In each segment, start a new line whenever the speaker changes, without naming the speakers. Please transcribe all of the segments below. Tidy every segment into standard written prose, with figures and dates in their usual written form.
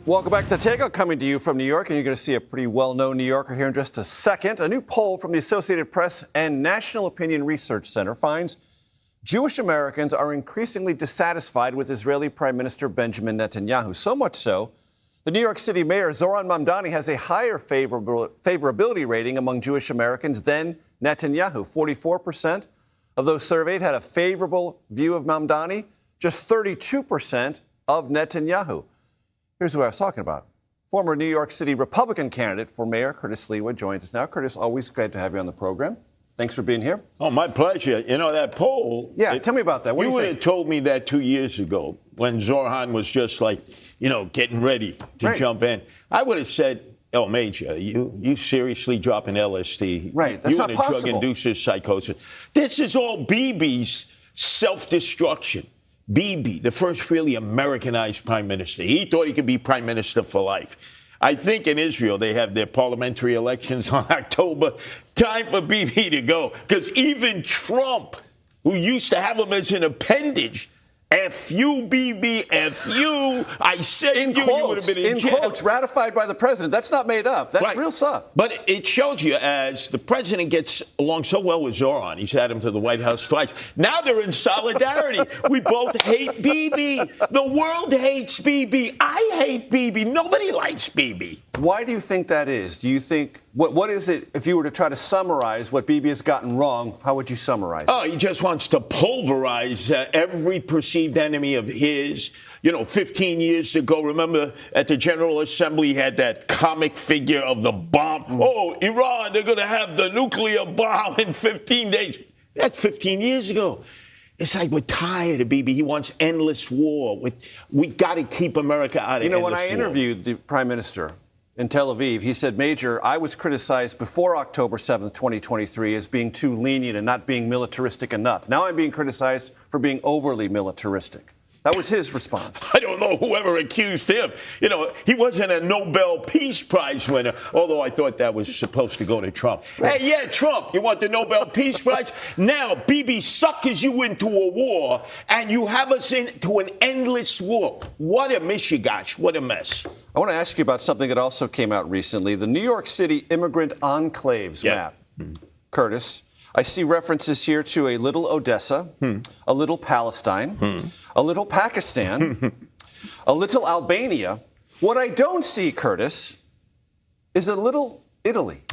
Welcome back to The Takeout, coming to you from New York, and you're going to see a pretty well-known New Yorker here in just a second. A new poll from the Associated Press and National Opinion Research Center finds Jewish Americans are increasingly dissatisfied with Israeli Prime Minister Benjamin Netanyahu. So much so, the New York City mayor, Zohran Mamdani, has a higher favorability rating among Jewish Americans than Netanyahu. 44% of those surveyed had a favorable view of Mamdani, just 32% of Netanyahu. Here's what I was talking about. Former New York City Republican candidate for mayor, Curtis Sliwa, joins us now. Curtis, always glad to have you on the program. Thanks for being here.
Oh, my pleasure. You know, that poll.
Yeah, tell me about that. What do you
would
think?
have told me that 2 years ago when Zohran was just like, getting ready to jump in. I would have said, oh, Major, you seriously dropping LSD.
Right, that's not possible.
You in a drug-induced psychosis. This is all Bibi's self-destruction. Bibi, the first really Americanized prime minister. He thought he could be prime minister for life. I think in Israel they have their parliamentary elections on October. Time for Bibi to go. Because even Trump, who used to have him as an appendage, F you, Bibi, F you. I said you would have been in jail.
In quotes, ratified by the president. That's not made up. That's real stuff.
But it shows you, as the president gets along so well with Zohran, he's had him to the White House twice. Now they're in solidarity. We both hate Bibi. The world hates Bibi. I hate Bibi. Nobody likes Bibi.
Why do you think that is? Do you think, what is it, if you were to try to summarize what Bibi has gotten wrong, how would you summarize it?
Oh, he just wants to pulverize every perceived enemy of his. 15 years ago, remember at the General Assembly, he had that comic figure of the bomb. Oh, Iran, they're going to have the nuclear bomb in 15 days. That's 15 years ago. It's like we're tired of Bibi. He wants endless war. We got to keep America out of endless war.
When I interviewed the prime minister in Tel Aviv, he said, Major, I was criticized before October 7th, 2023 as being too lenient and not being militaristic enough. Now I'm being criticized for being overly militaristic. That was his response.
I don't know whoever accused him. He wasn't a Nobel Peace Prize winner, although I thought that was supposed to go to Trump. Hey, yeah, Trump, you want the Nobel Peace Prize? Now, Bibi suckers you into a war, and you have us into an endless war. What a mishigash. What a mess.
I want to ask you about something that also came out recently, the New York City immigrant enclaves map. Curtis, I see references here to a little Odessa, a little Palestine, a little Pakistan, a little Albania. What I don't see, Curtis, is a little Italy.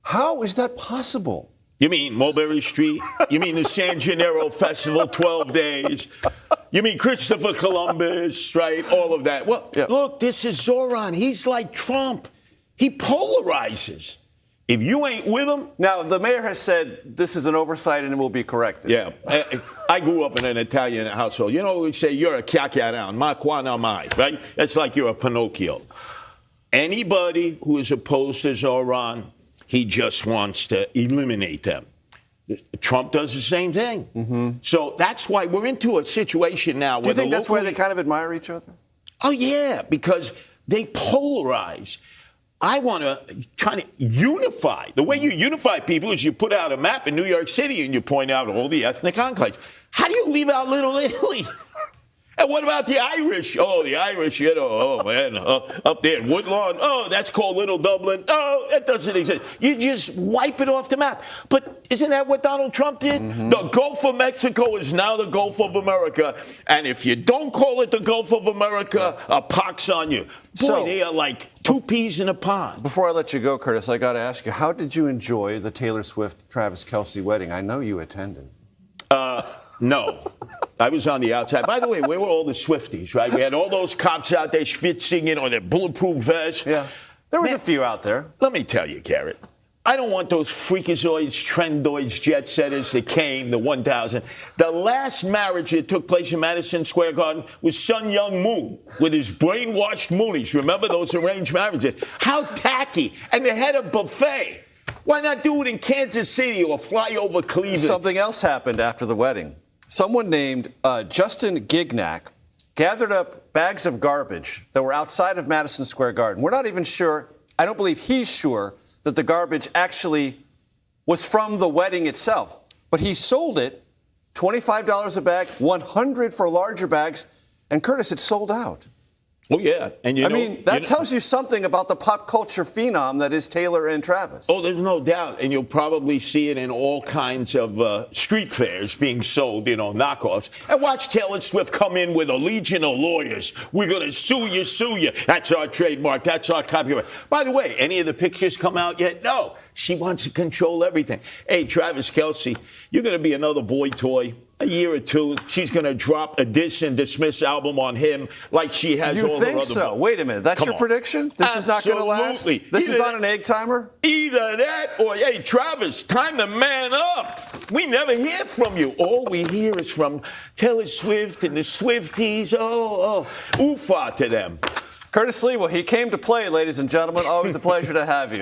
How is that possible?
You mean Mulberry Street? You mean the San Gennaro Festival, 12 days? You mean Christopher Columbus, right? All of that. Well, Look, this is Zohran. He's like Trump. He polarizes. If you ain't with him...
Now, the mayor has said this is an oversight and it will be corrected.
Yeah. I grew up in an Italian household. We say you're a chiacchierone, ma qua non mai, right? That's like you're a Pinocchio. Anybody who is opposed to Zohran, he just wants to eliminate them. Trump does the same thing. So that's why we're into a situation now.
Do you think that's why they kind of admire each other?
Oh, yeah, because they polarize. I want to try to unify. The way you unify people is you put out a map in New York City and you point out all the ethnic enclaves. How do you leave out Little Italy? And what about the Irish? Oh, the Irish, up there in Woodlawn. Oh, that's called Little Dublin. Oh, it doesn't exist. You just wipe it off the map. But isn't that what Donald Trump did? The Gulf of Mexico is now the Gulf of America. And if you don't call it the Gulf of America, a pox on you. Boy, they are like two peas in a pod.
Before I let you go, Curtis, I got to ask you, how did you enjoy the Taylor Swift-Travis Kelce wedding? I know you attended.
No. I was on the outside. By the way, where were all the Swifties, right? We had all those cops out there schwitzing on their bulletproof vests.
Yeah. There was a few out there.
Let me tell you, Garrett. I don't want those freakazoids, trendoids, jet setters that came, the 1,000. The last marriage that took place in Madison Square Garden was Sun Young Moon with his brainwashed Moonies. Remember those arranged marriages? How tacky. And they had a buffet. Why not do it in Kansas City or fly over Cleveland?
Something else happened after the wedding. Someone named Justin Gignac gathered up bags of garbage that were outside of Madison Square Garden. We're not even sure, I don't believe he's sure, that the garbage actually was from the wedding itself. But he sold it, $25 a bag, $100 for larger bags, and Curtis, it sold out.
Oh, yeah. And
that tells you something about the pop culture phenom that is Taylor and Travis.
Oh, there's no doubt. And you'll probably see it in all kinds of street fairs being sold, knockoffs. And watch Taylor Swift come in with a legion of lawyers. We're going to sue you. That's our trademark. That's our copyright. By the way, any of the pictures come out yet? No. She wants to control everything. Hey, Travis Kelce, you're going to be another boy toy. A year or two, she's going to drop a diss and dismiss album on him like she has all her other.
You think so? Wait a minute. That's your prediction? This is not going to last? This is on an egg timer?
Either that or, hey, Travis, time to man up. We never hear from you. All we hear is from Taylor Swift and the Swifties. Oofa to them.
Curtis Sliwa, he came to play, ladies and gentlemen. Always a pleasure to have you.